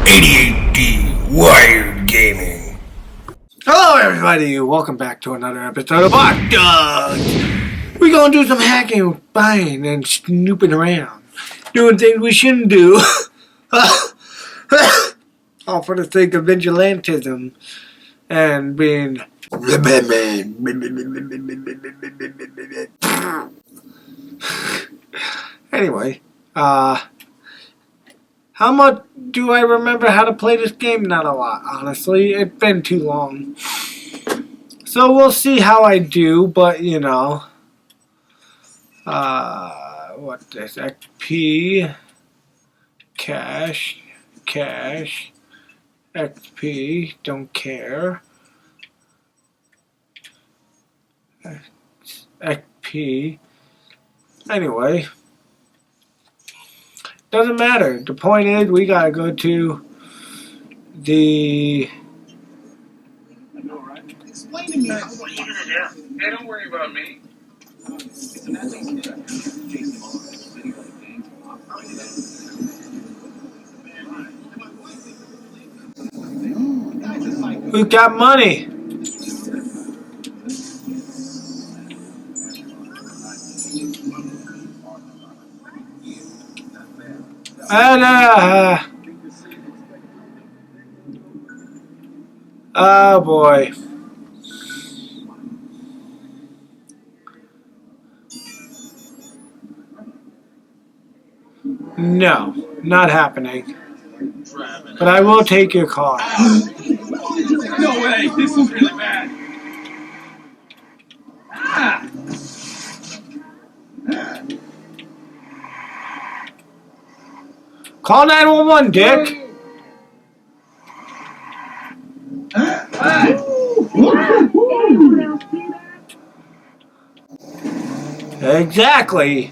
pt8 Wired Gaming. Hello everybody, welcome back to another episode of Hot Dogs. We're gonna do some hacking, buying, and snooping around. Doing things we shouldn't do. All for the sake of vigilantism and being anyway, how much do I remember how to play this game? Not a lot, honestly. It's been too long. So we'll see how I do, but you know. What's this? XP, cash, XP, don't care. XP. Anyway. Doesn't matter. The point is, we gotta go to the. I know, right? Explain to me. What are you gonna do? Hey, don't worry about me. Who got money? Oh boy. No, not happening. But I will take your car. No way, this is really bad. Call 911, Dick. Exactly.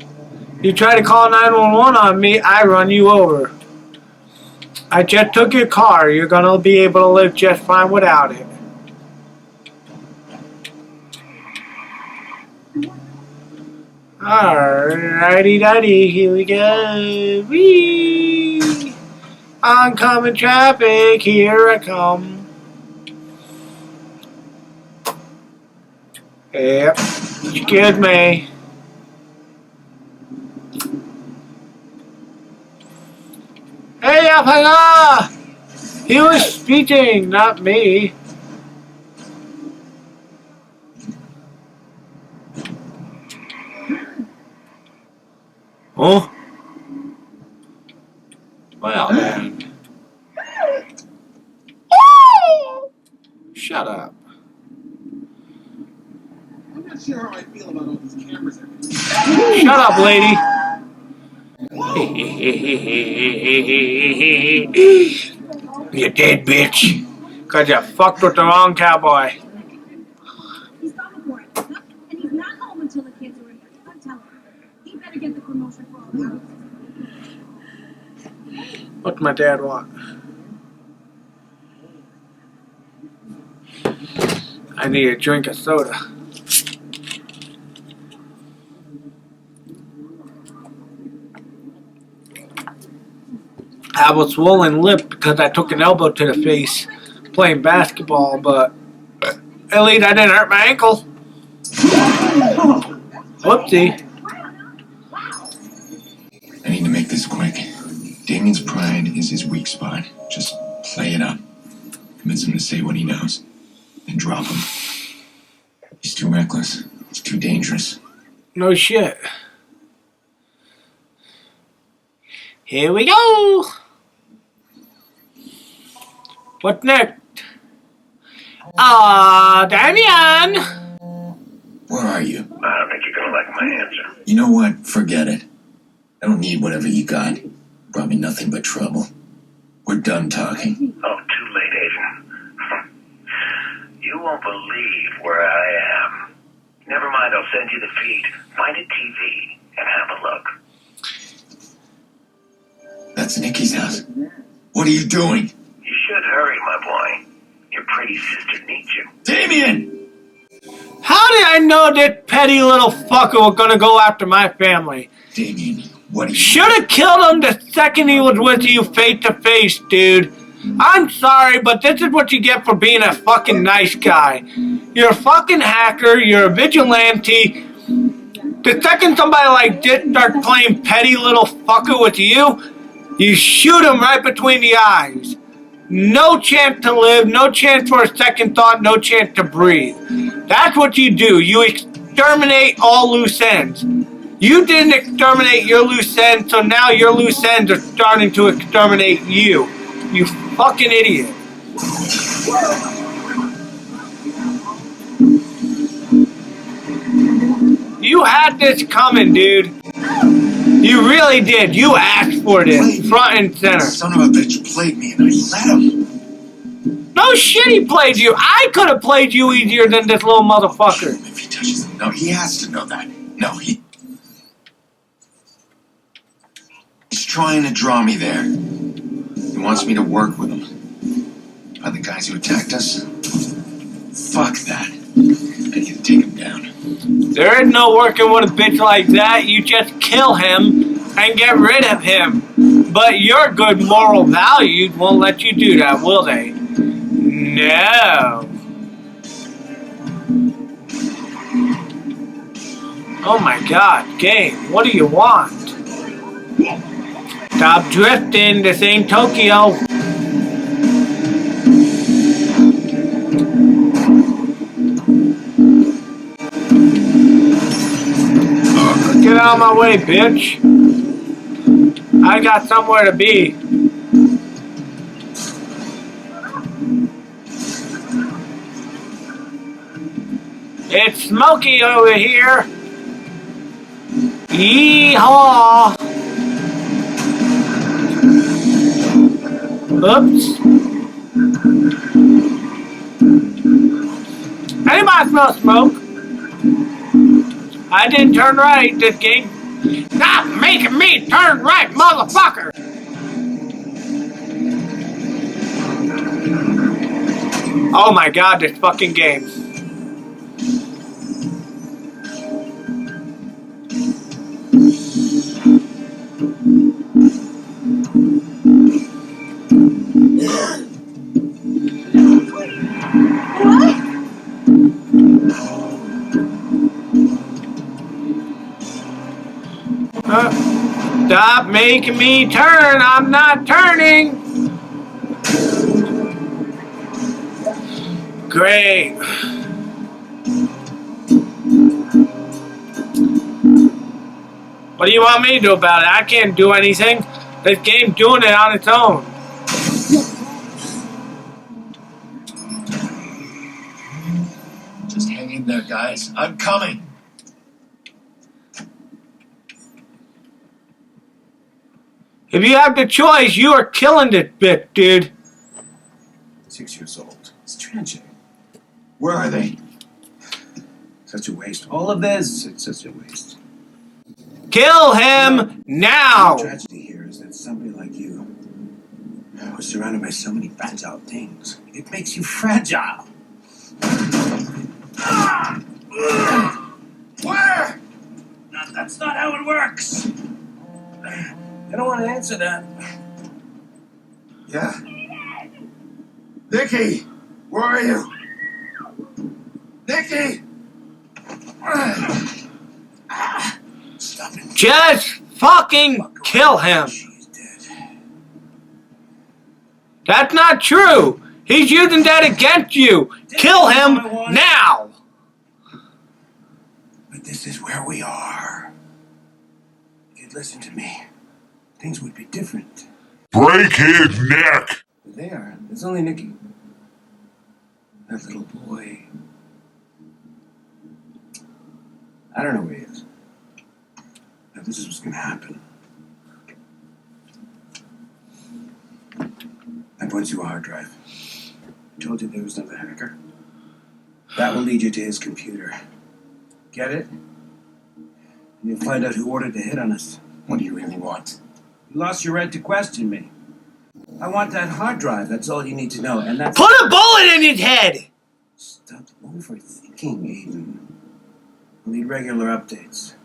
You try to call 911 on me, I run you over. I just took your car. You're gonna be able to live just fine without it. Alrighty, here we go. Whee! Oncoming traffic, here I come. Yep, excuse me. Hey, officer! He was speaking, not me. Oh? Well then. Oh! Shut up. I'm not sure how I feel about all these cameras. Shut up, lady. You dead, bitch. Cause you fucked with the wrong cowboy. He's gone for it. And he's not home until the kids are in bed. I'm telling him. He better get the promotion for all the houses. What's my dad want? I need a drink of soda. I have a swollen lip because I took an elbow to the face playing basketball, but at least I didn't hurt my ankle. Whoopsie. I need to make this quick. Damien's pride is his weak spot. Just play it up. Convince him to say what he knows. Then drop him. He's too reckless. He's too dangerous. No shit. Here we go. What next? Damien! Where are you? I don't think you're gonna like my answer. You know what? Forget it. I don't need whatever you got. Brought me nothing but trouble. We're done talking. Oh, too late, Agent. You won't believe where I am. Never mind, I'll send you the feed. Find a TV and have a look. That's Nikki's house. What are you doing? You should hurry, my boy. Your pretty sister needs you. Damien! How did I know that petty little fucker was gonna go after my family? Damien, What do you... Should have killed him the second he was with you face to face, dude. I'm sorry, but this is what you get for being a fucking nice guy. You're a fucking hacker, you're a vigilante. The second somebody like this starts playing petty little fucker with you, you shoot him right between the eyes. No chance to live, no chance for a second thought, no chance to breathe. That's what you do. You exterminate all loose ends. You didn't exterminate your loose ends, so now your loose ends are starting to exterminate you. You fucking idiot. You had this coming, dude. You really did. You asked for this, front and center. Son of a bitch played me and I let him. No shit he played you. I could have played you easier than this little motherfucker. If he touches him, no, he has to know that. No, he's trying to draw me there. He wants me to work with him. By the guys who attacked us? Fuck that. I need to take him down. There is no working with a bitch like that. You just kill him and get rid of him. But your good moral values won't let you do that, will they? No. Oh my god, game, what do you want? Stop drifting, this ain't Tokyo. Get out of my way, bitch. I got somewhere to be. It's smoky over here. Yeehaw. Oops. Anybody smell smoke? I didn't turn right this game. Stop making me turn right, motherfucker! Oh my god, this fucking game. Stop making me turn, I'm not turning! Great. What do you want me to do about it? I can't do anything. This game's doing it on its own. Just hang in there, guys. I'm coming. If you have the choice, you are killing this bitch, dude. 6 years old. It's tragic. Where are they? Such a waste. All of this, it's such a waste. Kill him now! The tragedy here is that somebody like you was surrounded by so many fragile things. It makes you fragile. Where? That's not how it works. I don't want to answer that. Yeah. Nikki, where are you? Nikki! Stop it. Just fucking kill him. She's dead. That's not true. He's using that against you. Kill him now. But this is where we are. If you'd listen to me, things would be different. Break his neck! There, there's only Nikki. That little boy. I don't know where he is. Now this is what's gonna happen. I brought you a hard drive. I told you there was another hacker. That will lead you to his computer. Get it? And you'll find out who ordered the hit on us. What do you really want? You lost your right to question me. I want that hard drive, that's all you need to know, and that's... Put a bullet in his head. Stop overthinking, Aiden. I need regular updates.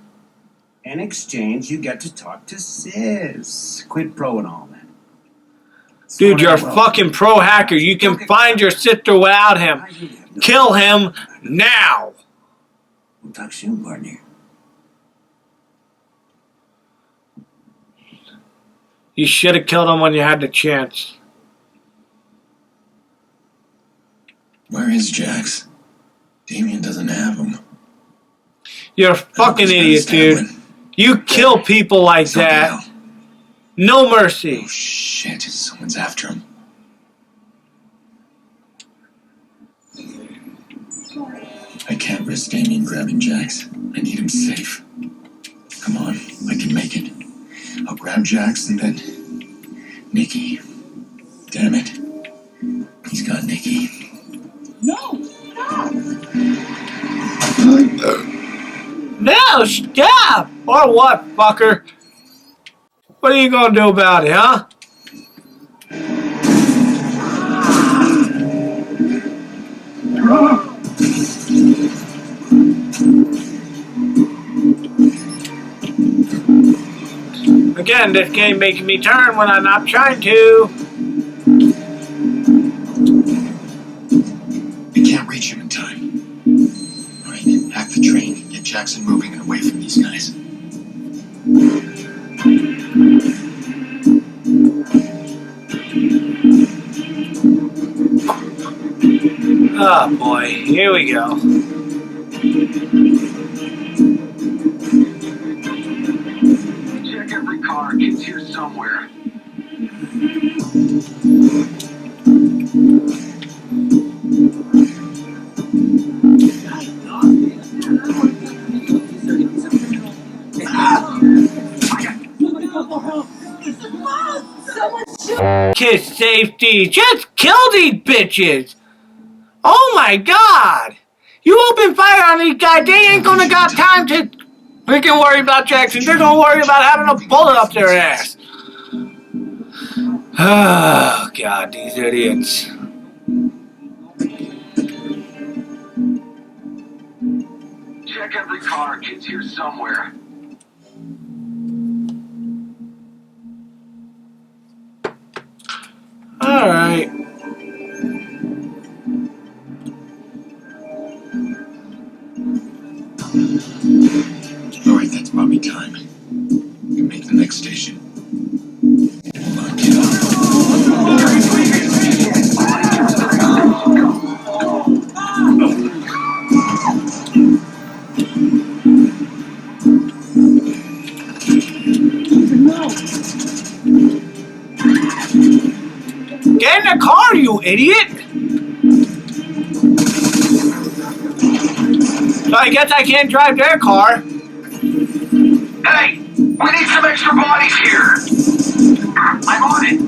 In exchange, you get to talk to Sis. Quid pro and all, man. Dude, you're a fucking pro hacker. You can find your sister without him. Kill him now. We'll talk soon, partner. You should have killed him when you had the chance. Where is Jax? Damien doesn't have him. You're a fucking idiot, dude. You kill people like that. No mercy. Oh shit, someone's after him. I can't risk Damien grabbing Jax. I need him safe. Come on, I can make it. I'll grab Jax and then... Nikki. Damn it. He's got Nikki. No! Stop! No, stop! Or what, fucker? What are you gonna do about it, huh? Again, this game making me turn when I'm not trying to. I can't reach him in time. Alright, hack the train. Get Jackson moving and away from these guys. Oh boy, here we go. Check every car. Kids here somewhere. Kid safety, just kill these bitches! Oh my god! You open fire on these guys, they ain't gonna got time to freaking worry about Jackson. They're gonna worry about having a bullet up their ass. Oh god, these idiots. Check every car. Kids here somewhere. Alright. Alright, that's Bobby time. We can make the next station. Hold on, kiddo. Get in the car, you idiot! So I guess I can't drive their car. Hey! We need some extra bodies here! I'm on it!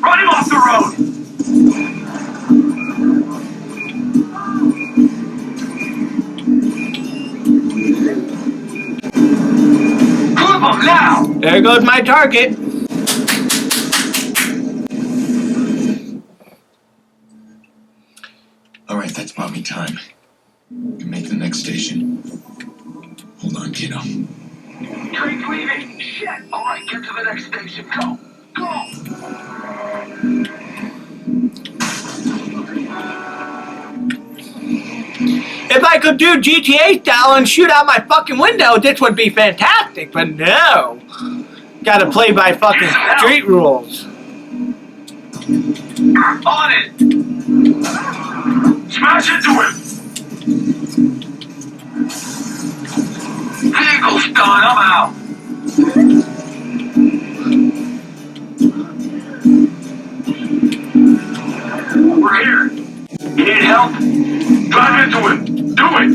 Run him off the road! Clip him now! There goes my target. Alright, that's Bobby time. We can make the next station. Hold on, kiddo. Train's leaving! Shit! Alright, get to the next station. Go! Go! If I could do GTA style and shoot out my fucking window, this would be fantastic, but no. Gotta play by fucking street rules. On it! Smash into him! Vehicle's done, I'm out! We're here. You need help? Drive into him! Do it!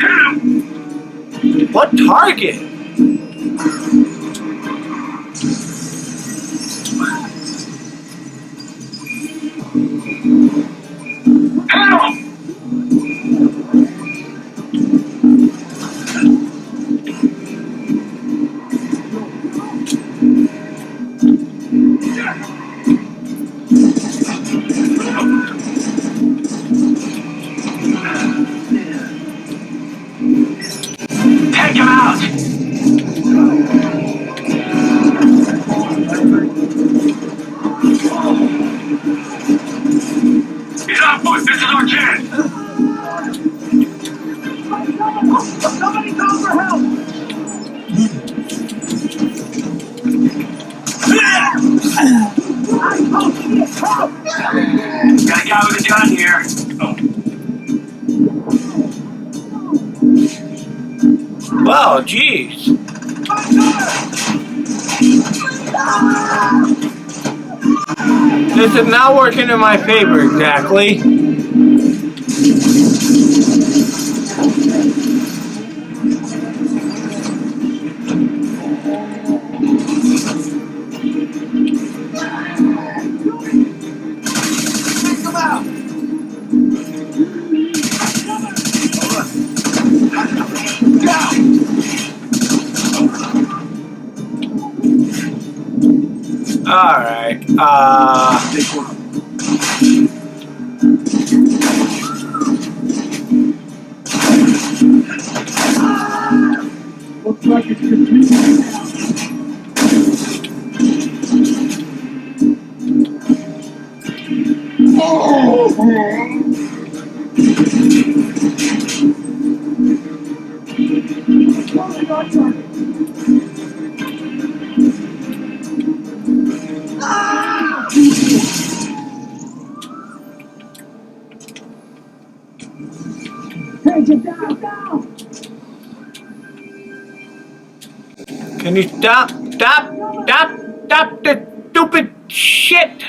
Hit him! What target? Hit him! Got a guy with a gun here. Wow, jeez. This is not working in my favor exactly. Alright, Looks like it's confusing. can you stop the stupid shit?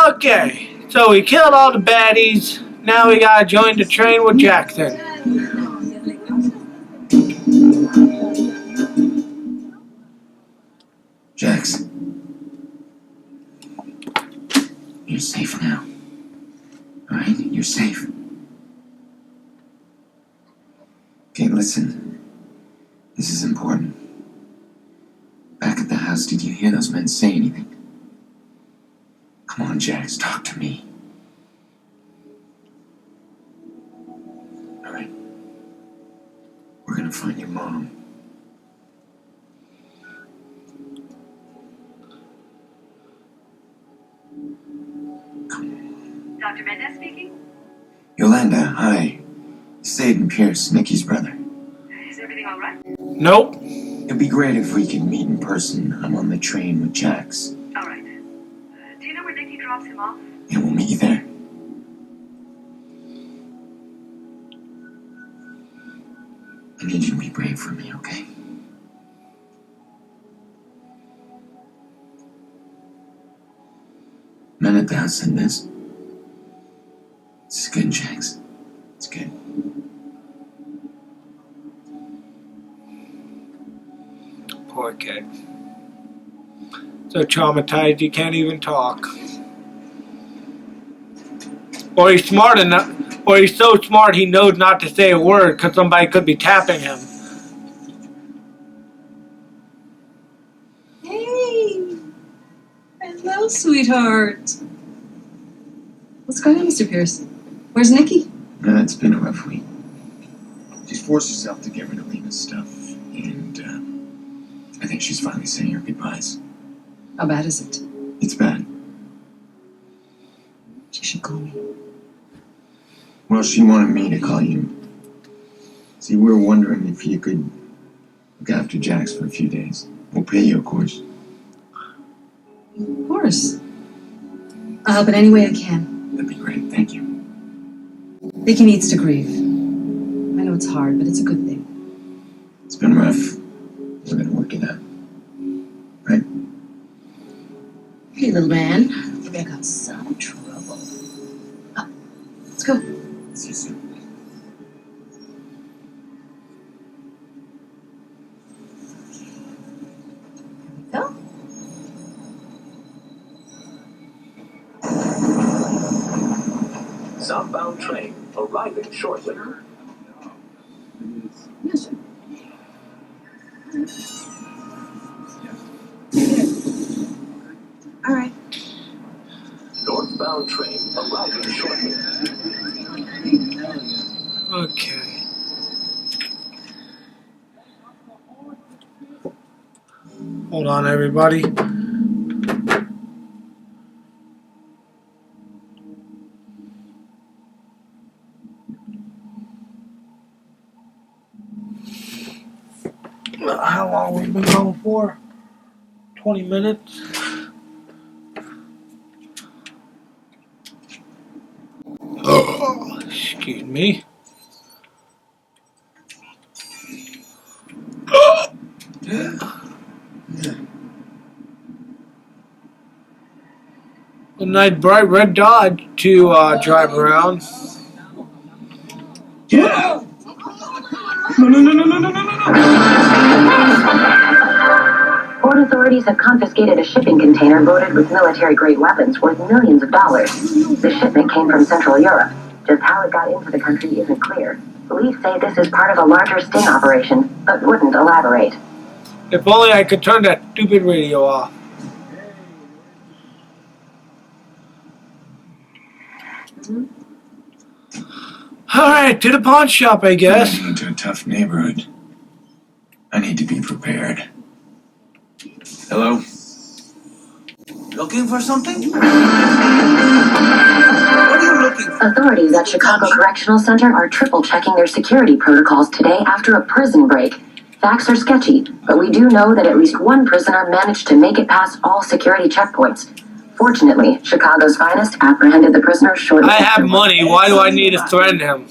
Okay, so we killed all the baddies. Now we gotta join the train with Jackson. Jax, you're safe now. Alright? You're safe. Okay, listen. This is important. Back at the house, did you hear those men say anything? Come on, Jax, talk to me. Alright. We're gonna find your mom. Dr. Mendez speaking? Yolanda, hi. This is Aiden Pierce, Nikki's brother. Is everything all right? Nope. It'd be great if we could meet in person. I'm on the train with Jax. All right. Do you know where Nikki drops him off? Yeah, we'll meet you there. I need you to be brave for me, okay? Men at the house said this. This is good, Jax. It's good. Poor kid. So traumatized he can't even talk. Or he's smart enough, or he's so smart he knows not to say a word because somebody could be tapping him. Hey! Hello, sweetheart. What's going on, Mr. Pierce? Where's Nikki? It's been a rough week. She's forced herself to get rid of Lena's stuff, and I think she's finally saying her goodbyes. How bad is it? It's bad. She should call me. Well, she wanted me to call you. See, we were wondering if you could look after Jax for a few days. We'll pay you, of course. Of course. I'll help in any way I can. That'd be great. Thank you. Nikki needs to grieve. I know it's hard, but it's a good thing. It's been rough. We're gonna work it out. Right? Hey, little man. Maybe I got some trouble. Let's go. See you soon. Go. Southbound train arriving shortly. Yes, sir. All right. Northbound train arriving shortly. Okay. Hold on, everybody. How long we've been going for? 20 minutes? Oh, excuse me. A nice bright red Dodge to drive around. Yeah. Port authorities have confiscated a shipping container loaded with military-grade weapons worth millions of dollars. The shipment came from Central Europe. Just how it got into the country isn't clear. Police say this is part of a larger sting operation, but wouldn't elaborate. If only I could turn that stupid radio off. Alright, to the pawn shop, I guess. Getting into a tough neighborhood. I need to be prepared. Hello? Looking for something? What are you looking for? Authorities at Chicago Correctional Center are triple-checking their security protocols today after a prison break. Facts are sketchy, but we do know that at least one prisoner managed to make it past all security checkpoints. Fortunately, Chicago's finest apprehended the prisoner shortly. I have money. Why do I need to threaten him?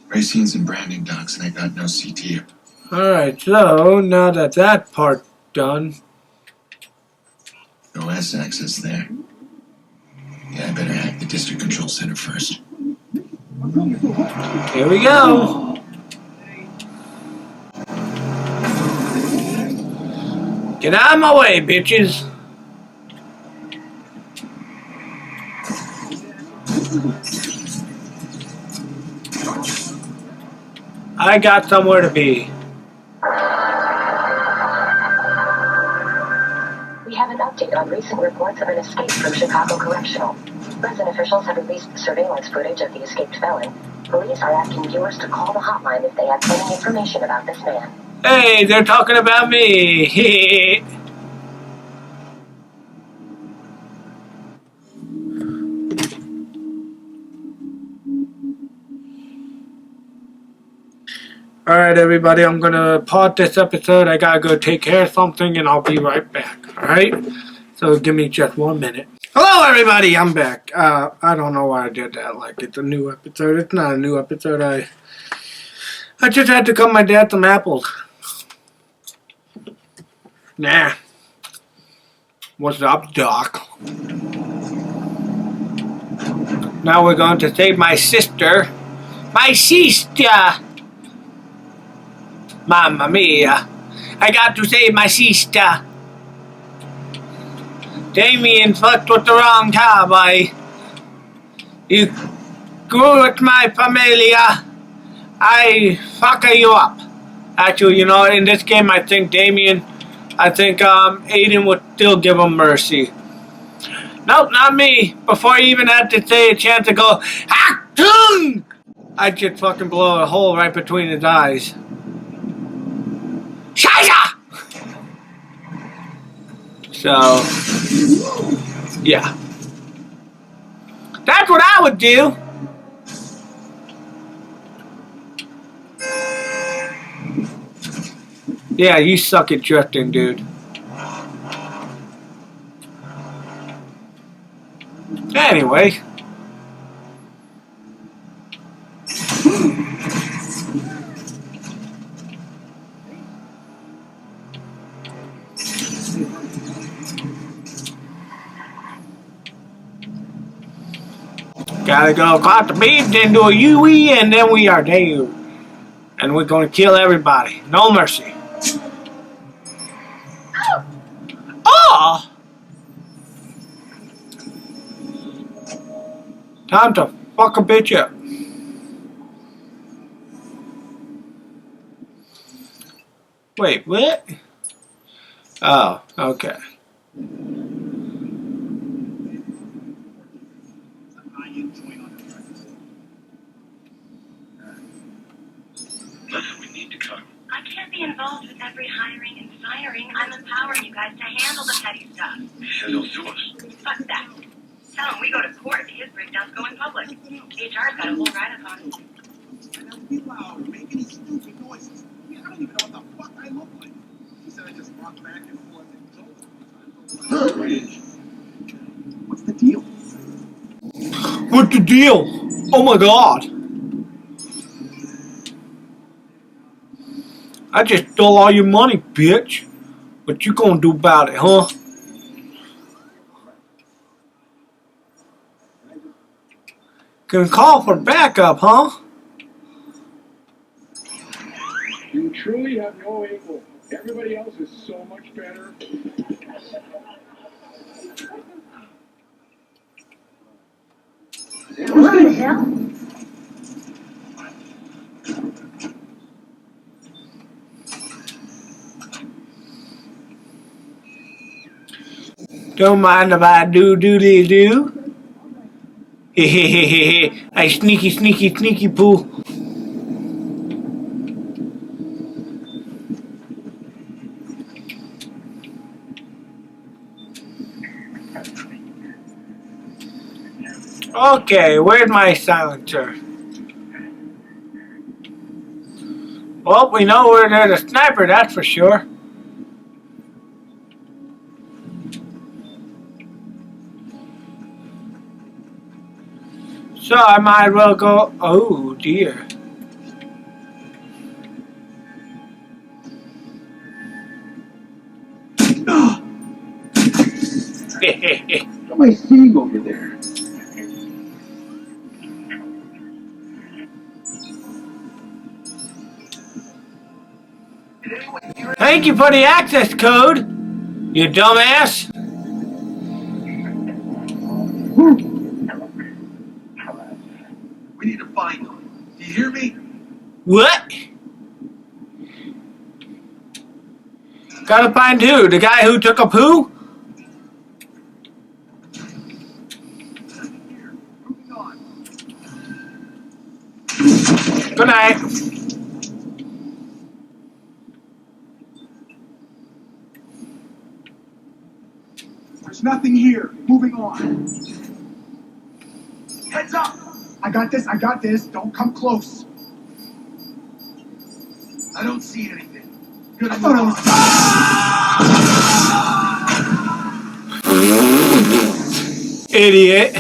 Racine's and branding docs, and I got no CT. Alright, so now that that part's done. No S access there. Yeah, I better hack the district control center first. Here we go. Get out of my way, bitches. I got somewhere to be. We have an update on recent reports of an escape from Chicago Correctional. Prison officials have released surveillance footage of the escaped felon. Police are asking viewers to call the hotline if they have any information about this man. Hey, they're talking about me. Alright, everybody, I'm gonna pause this episode. I gotta go take care of something, and I'll be right back. Alright? So give me just 1 minute. Hello, everybody, I'm back. I don't know why I did that. Like, it's a new episode. It's not a new episode. I just had to cut my dad some apples. Nah. What's up, Doc? Now we're going to save my sister. My sister! Mamma mia. I got to save my sister. Damien fucked with the wrong cowboy. You grew with my familia. I fuck you up. Actually, you know, in this game, I think Damien, Aiden would still give him mercy. Nope, not me. Before I even had to say a chance to go, Achtung! I just fucking blow a hole right between his eyes. Scheiße! So, yeah. That's what I would do. Yeah, you suck at drifting, dude. Anyway. Gotta go across the beach, then do a UE, and then we are there. And we're gonna kill everybody. No mercy. Oh! Time to fuck a bitch up. Wait, what? Oh, okay. We need to talk. I can't be involved with every hiring and firing firing, I'm empowering you guys to handle the petty stuff. And they'll sue us. Fuck that. Tell him we go to court and his breakdowns go in public. HR's got a whole write-up on it. Be loud or make any stupid noises. I don't even know what the fuck I look like. He said I just rocked back and forth and told him. What's the deal? What's the deal? Oh my god. I just stole all your money, bitch. What you gonna do about it, huh? Gonna call for backup, huh? You truly have no equal. Everybody else is so much better. What the hell? Don't mind if I do. Hehehehe. I sneaky poo. Okay, where's my silencer? Well, we know where there's a sniper, that's for sure. So I might as well go. Oh dear. What am I seeing over there? Thank you for the access code, you dumbass. We need to find him. Do you hear me? What? Gotta find who? The guy who took a poo? Moving on. Good night. There's nothing here. Moving on. Heads up! I got this. Don't come close. I don't see anything. Good. I thought I was... Idiot.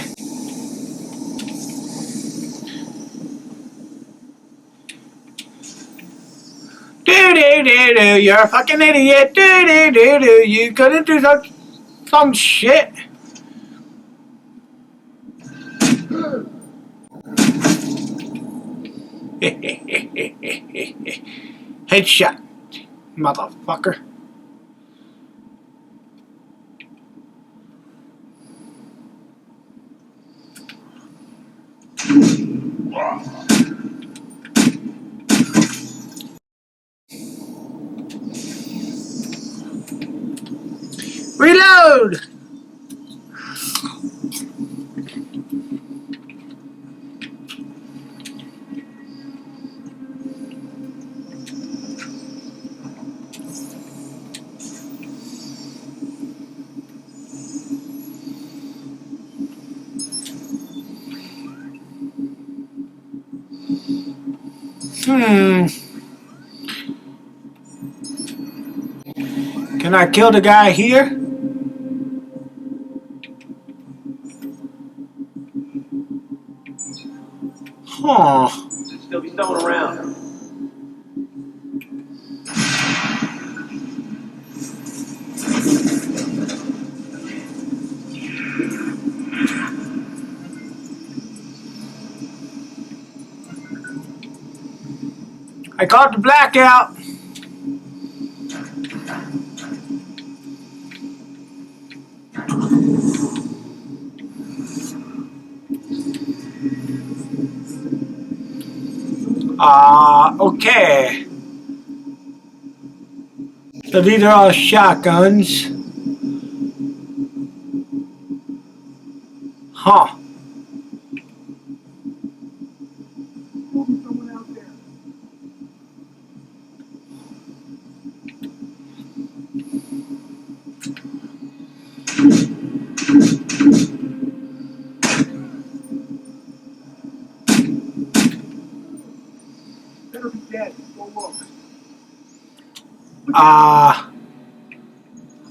Do. You're a fucking idiot. Do. You couldn't do some shit. Headshot, motherfucker. Reload! Can I kill the guy here? Huh. Should still be stowing around. I caught the blackout. Okay. So these are all shotguns. Huh. Someone out there. Better be dead. Go look.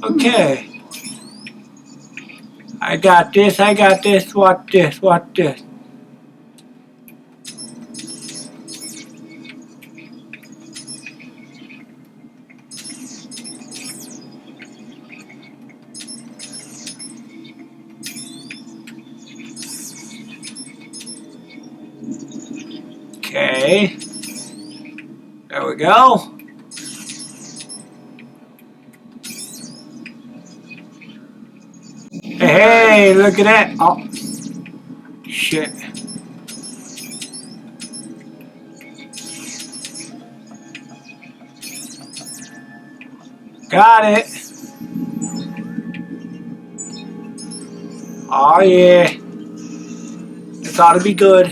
Okay. I got this, watch this, watch this. Okay. There we go. Hey, look at that. Oh, shit. Got it. Oh, yeah. This ought to be good.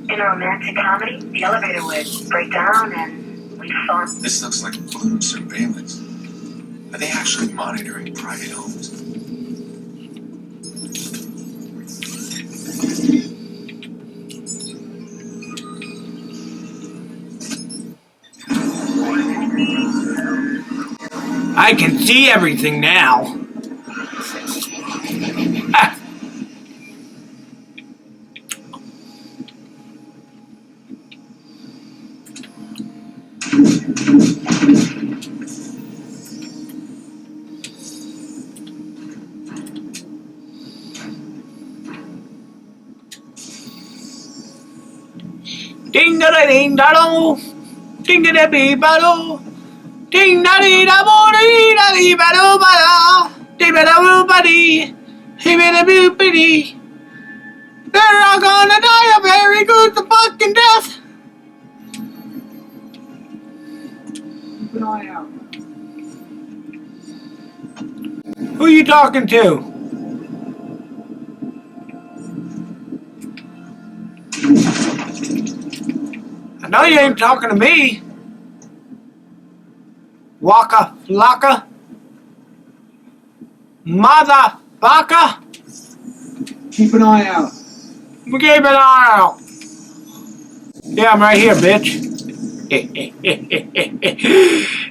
In a romantic comedy, the elevator would break down and we'd fall. This looks like Bloom surveillance. Are they actually monitoring private homes? I can see everything now. Ah. Ding da da ding da do, ding da da be ba do, ding da dee da bo dee da dee ba do ba da, dee ba da boo ba dee, he ba da boo ba dee. They're all gonna die a very good fucking death. Keep an eye out. Who you talking to? I know you ain't talking to me. Waka flocka. Motherfucker. Keep an eye out. We gave an eye out. Yeah, I'm right here, bitch.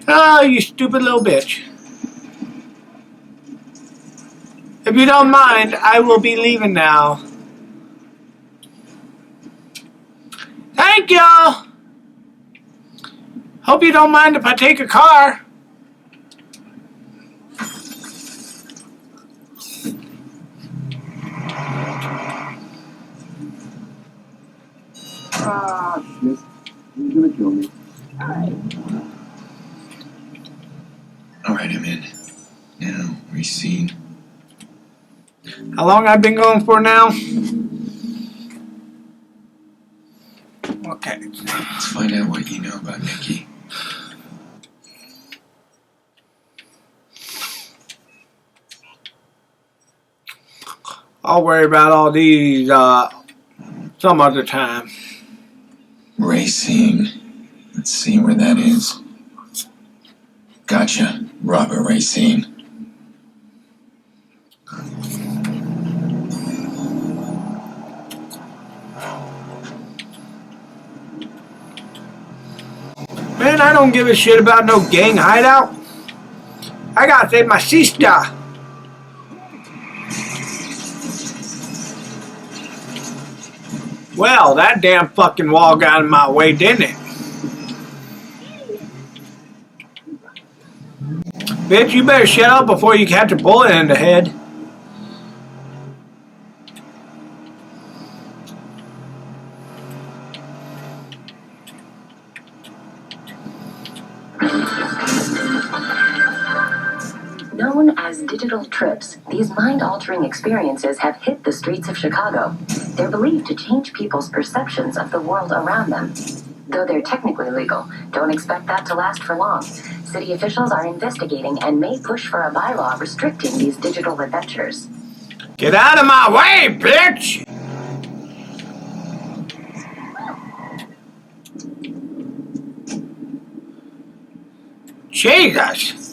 Oh, you stupid little bitch. If you don't mind, I will be leaving now. Thank you. Hope you don't mind if I take a car. Ah, shit. He's gonna kill me. Alright, I'm in. Now, re-scene. How long I've been going for now? Okay. Let's find out what you know about Nikki. I'll worry about all these some other time. Racine. Let's see where that is. Gotcha. Robert Racine. Man, I don't give a shit about no gang hideout. I gotta save my sister. Well, that damn fucking wall got in my way, didn't it? Bitch, you better shut up before you catch a bullet in the head. Known as digital trips, these mind-altering experiences have hit the streets of Chicago. They're believed to change people's perceptions of the world around them. Though they're technically legal, don't expect that to last for long. City officials are investigating and may push for a bylaw restricting these digital adventures. Get out of my way, bitch! Jesus!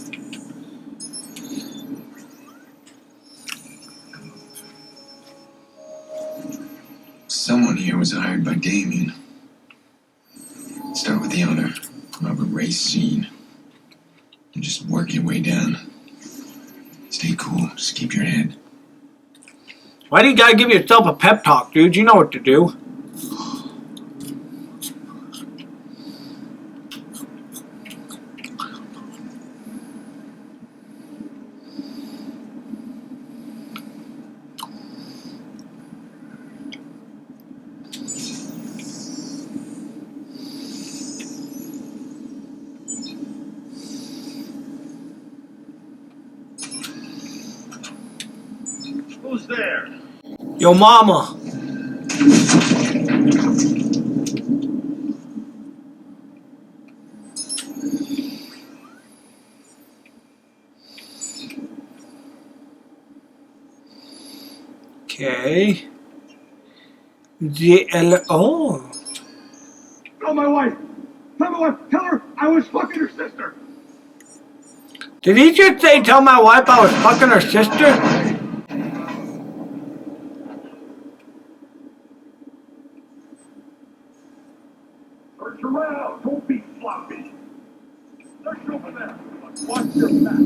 Someone here was hired by Damien. Start with the owner, Robert Ray Scene, and just work your way down. Stay cool, just keep your head. Why do you gotta give yourself a pep talk, dude? You know what to do. Who's there? Yo mama. Okay. Oh. Tell my wife. Tell my wife. Tell her I was fucking her sister. Did he just say tell my wife I was fucking her sister? Search around. Don't be sloppy. Search over there. Watch your back.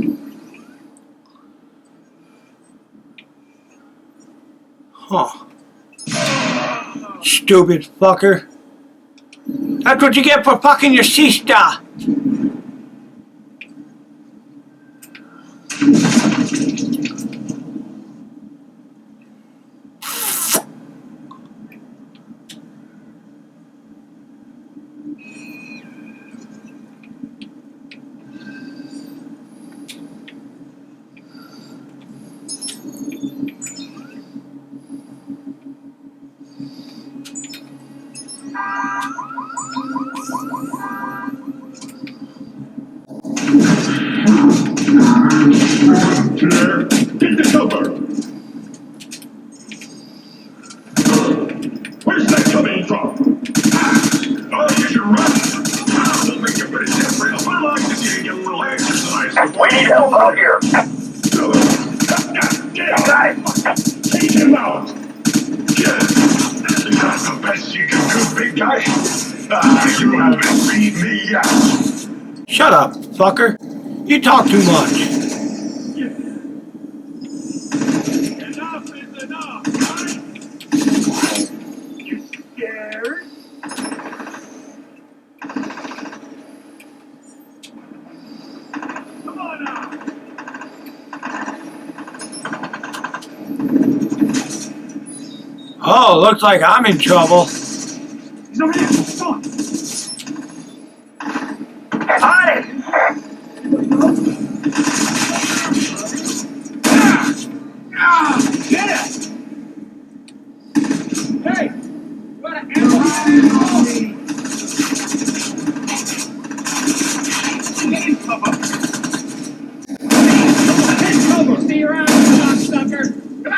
Huh. Stupid fucker. That's what you get for fucking your sister. Here. Get the cover. Where's that coming from? Oh, you should run. We'll make a bit of difference. I like to see you get a little exercise. We need help out here. Get out. Take him out. That's the best you can do, big guy. You haven't beat me yet. Shut up, fucker. You talk too much. Enough is enough, right? You scared? Come on now. Oh, looks like I'm in trouble. He's over here. Come on. Hide! Get it! Hey! You got an arrow on me! Get in cover! Get cover! See you around, cocksucker! Come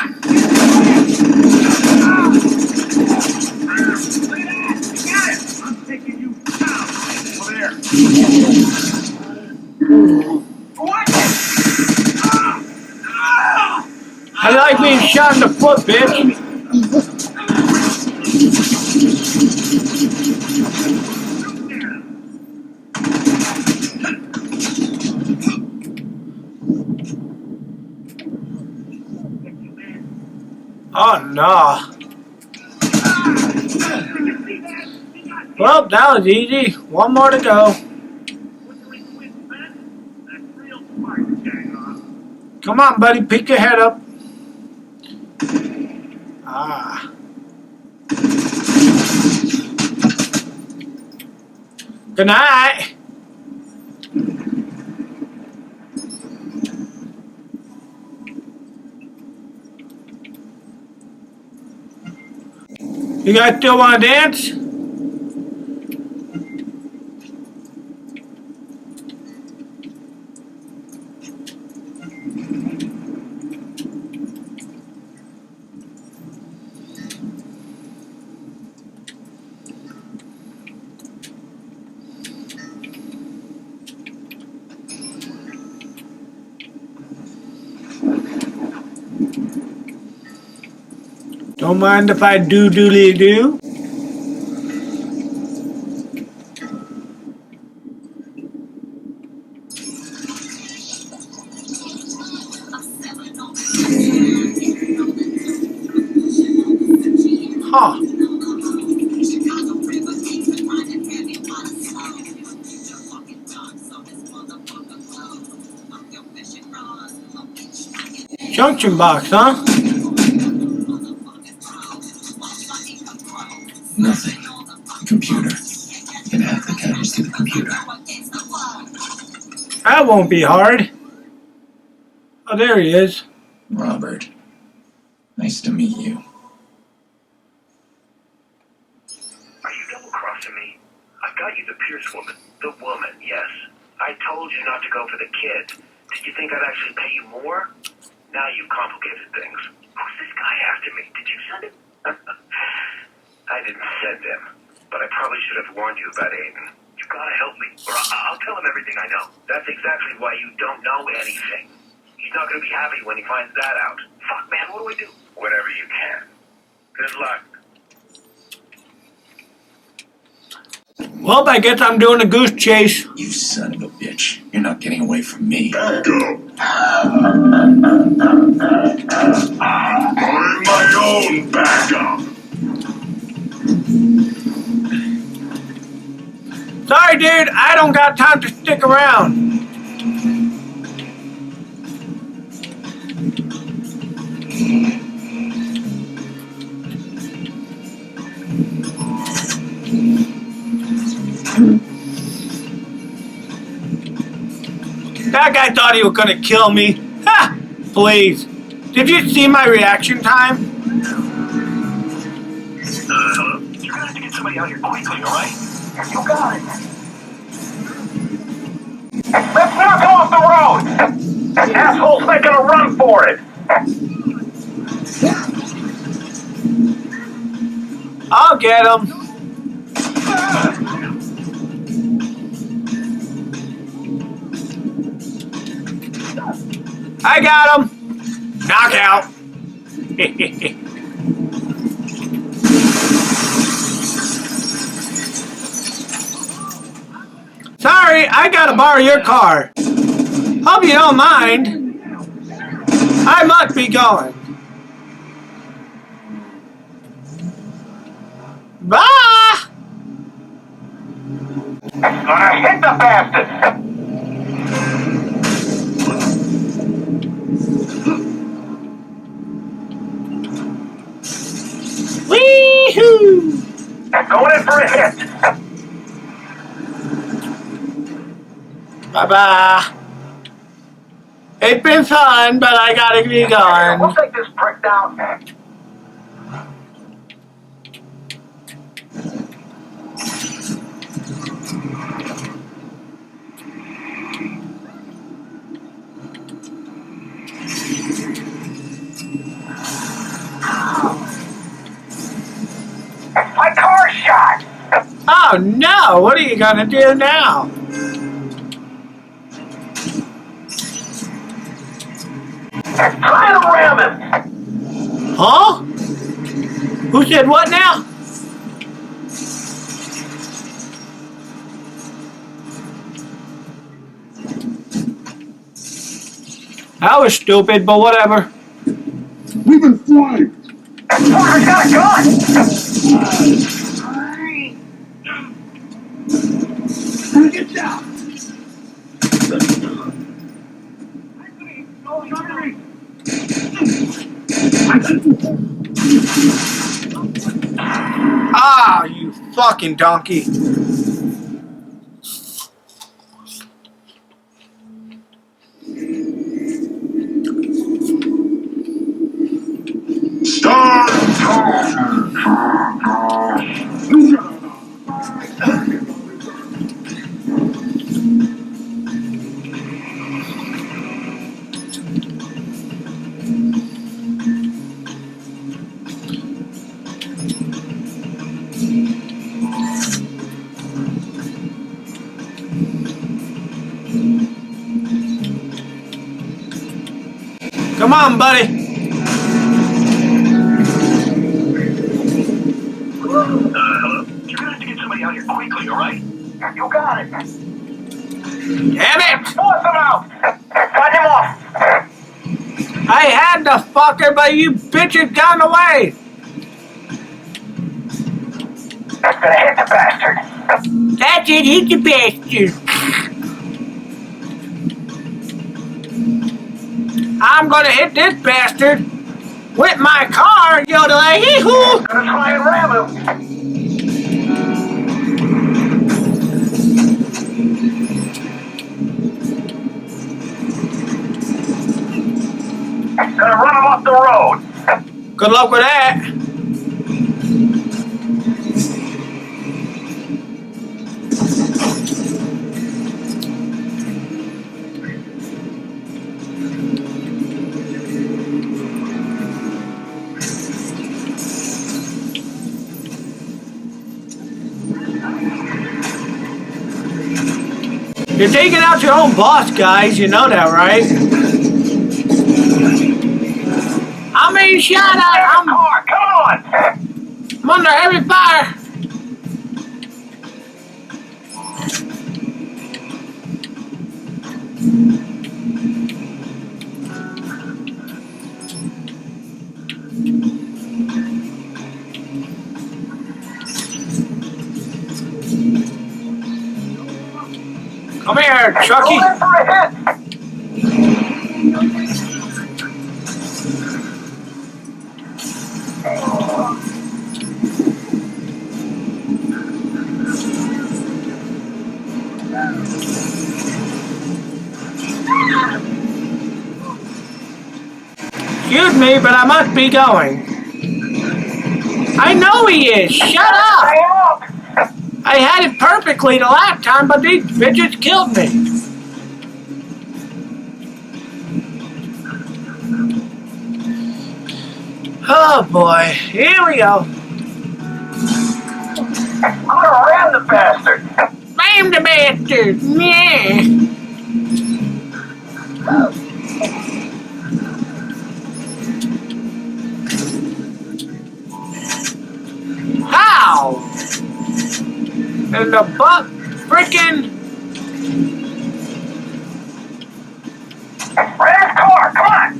on! Look at that! You got it! I'm taking you down! Over there! What? I like being shot in the foot, bitch. Oh no. Well, that was easy. One more to go. Come on, buddy. Pick your head up. Ah. Good night. You guys still want to dance? Don't mind if I do. Huh. Junction box, huh? Nothing. Computer. You can hack the cameras to the computer. That won't be hard. Oh, there he is. Robert. Nice to meet you. Are you double-crossing me? I've got you the Pierce woman. The woman, yes. I told you not to go for the kid. Did you think I'd actually pay you more? Now you've complicated things. Who's this guy after me? Did you send him? I didn't send him, but I probably should have warned you about Aiden. You gotta help me, or I'll tell him everything I know. That's exactly why you don't know anything. He's not gonna be happy when he finds that out. Fuck, man, what do I do? Whatever you can. Good luck. Well, I guess I'm doing a goose chase. You son of a bitch. You're not getting away from me. Back up. I'm my own backup. Sorry, dude. I don't got time to stick around. That guy thought he was gonna kill me. Ha! Please. Did you see my reaction time? Hello? You're gonna have to get somebody out here quickly, alright? You got it. Let's not go off the road! That asshole's making a run for it! I'll get him. I got him. Knockout. Sorry, I gotta borrow your car. Hope you don't mind. I must be going. Bye. Gonna hit the bastard! Wee-hoo! Going in for a hit! Bye-bye. It's been fun, but I gotta be We'll gone. take this prick down. My car's shot! Oh no, what are you gonna do now? Try to ram him! Huh? Who said what now? That was stupid, but whatever. We've been flying. Fucker's got a gun! Get down. Ah, you fucking donkey. Start. Come on, buddy. Hello? You're gonna have to get somebody out here quickly, alright? You got it. Damn it! Force him out! Cut him off! I had the fucker, but you bitches got away! That's gonna hit the bastard! That's it, hit the bastard! I'm gonna hit this bastard with my car, yodeling, hee-hoo! Gonna try and ram him! Gonna run him off the road! Good luck with that. You're taking out your own boss, guys. You know that, right? I mean, shut up. Car, come on! I'm under heavy fire. Come here, Chucky. Go in for a hit! Excuse me, but I must be going. I know he is. Shut up. Stay up! I had it perfectly the last time, but these bitches killed me. Oh boy, here we go. I'm gonna ram the bastard! Ram the bastard. Yeah. How? And the butt frickin' Ram his car, come on!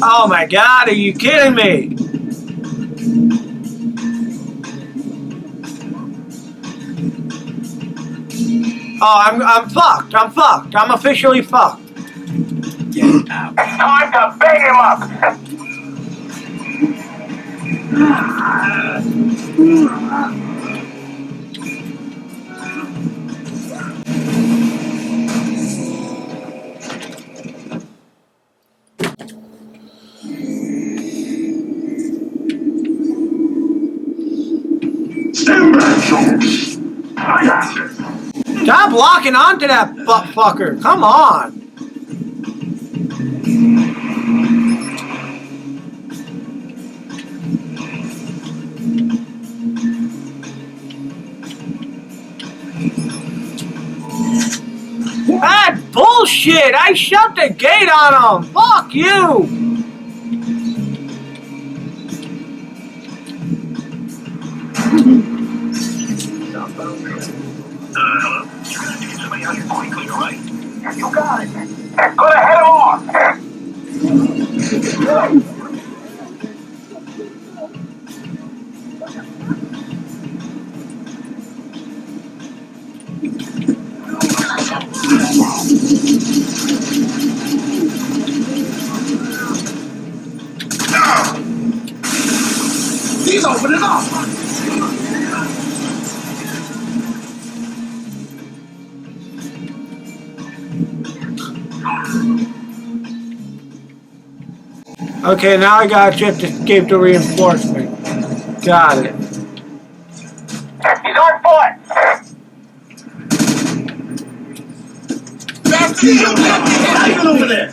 oh my god, are you kidding me? Oh, I'm fucked. I'm fucked. I'm officially fucked. Get out. It's time to bang him up! Stand back, Jones. I got it. Stop locking onto that butt fucker. Come on. That's bullshit. I shut the gate on him. Fuck you. Hello? You're gonna have to get somebody out here quickly, alright? You got it! Gonna head him off! He's opening up! Okay, now I got just escape the reinforcement. Got it. He's on foot! That's it! Over there!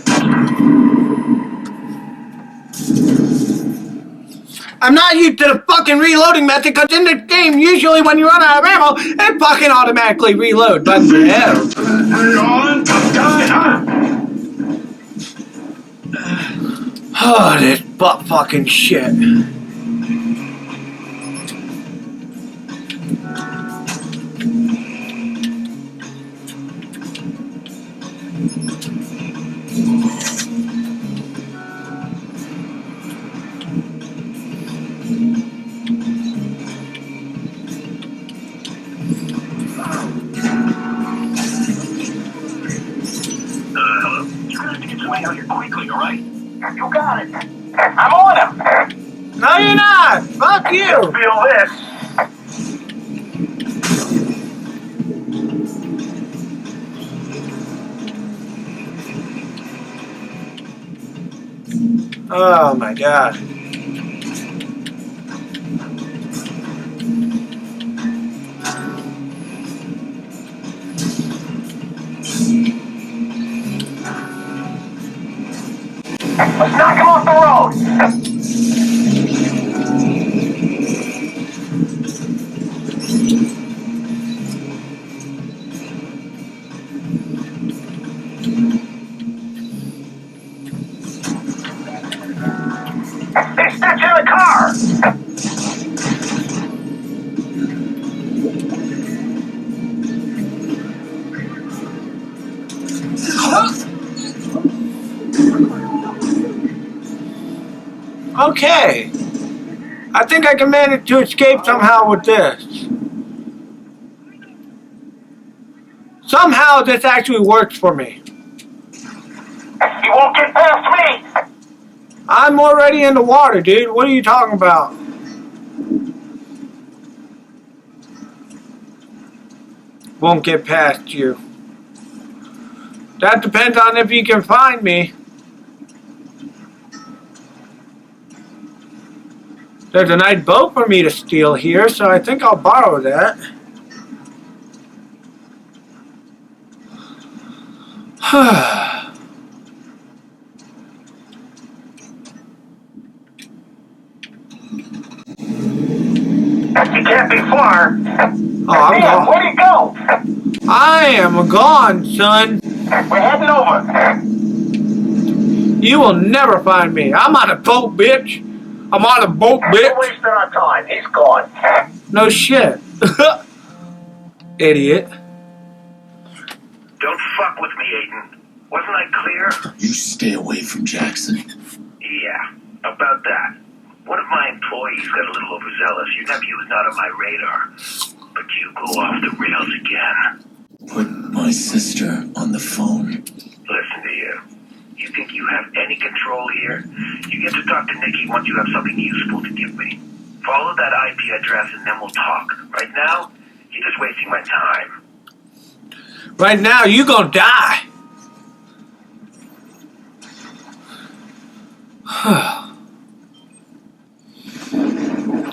I'm not used to the fucking reloading method because in this game, usually when you run out of ammo, it fucking automatically reloads. But hell. Hang on. Oh, this butt fucking shit. Hello? You're gonna have to get your way out here quickly, alright? You got it. I'm on him. No, you're not. Fuck you. Feel this. Oh my god. Let's knock him off the road. They stuck in the car. Okay. I think I can manage to escape somehow with this. Somehow this actually works for me. He won't get past me. I'm already in the water, dude. What are you talking about? Won't get past you. That depends on if you can find me. There's a nice boat for me to steal here, so I think I'll borrow that. You can't be far. Oh, I'm gone. Where'd he go? I am gone, son. We're heading over. You will never find me. I'm on a boat, bitch. I'm on a boat, We're bitch. wasting our time. He's gone. No shit. Idiot. Don't fuck with me, Aiden. Wasn't I clear? You stay away from Jackson. Yeah, about that. One of my employees got a little overzealous. Your nephew is not on my radar. But you go off the rails again. Put my sister on the phone. Listen to you. You think you have any control here? You get to talk to Nikki once you have something useful to give me. Follow that IP address and then we'll talk. Right now, you're just wasting my time. Right now, you gonna die.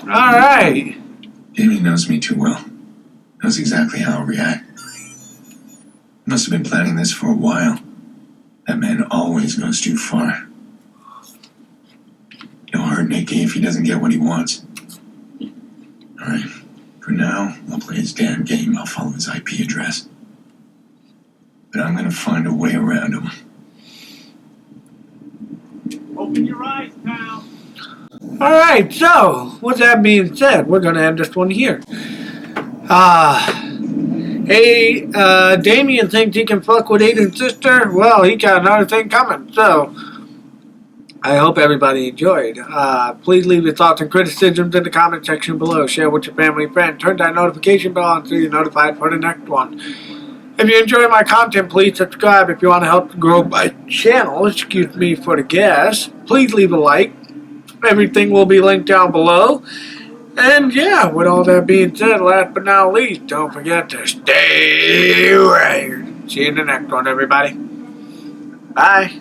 Alright. Damien knows me too well. Knows exactly how I'll react. Must have been planning this for a while. That man always goes too far. He'll hurt Nicky if he doesn't get what he wants. Alright, for now, I'll play his damn game. I'll follow his IP address. But I'm gonna find a way around him. Open your eyes, pal. Alright, so, with that being said, we're gonna end this one here. Hey, Damien thinks he can fuck with Aiden's sister. Well, he got another thing coming, so I hope everybody enjoyed. Please leave your thoughts and criticisms in the comment section below. Share with your family and friends. Turn that notification bell on so you're notified for the next one. If you enjoy my content, please subscribe. If you want to help grow my channel, excuse me for the gas, please leave a like. Everything will be linked down below. And yeah, with all that being said, last but not least, don't forget to stay right. See you in the next one, everybody. Bye.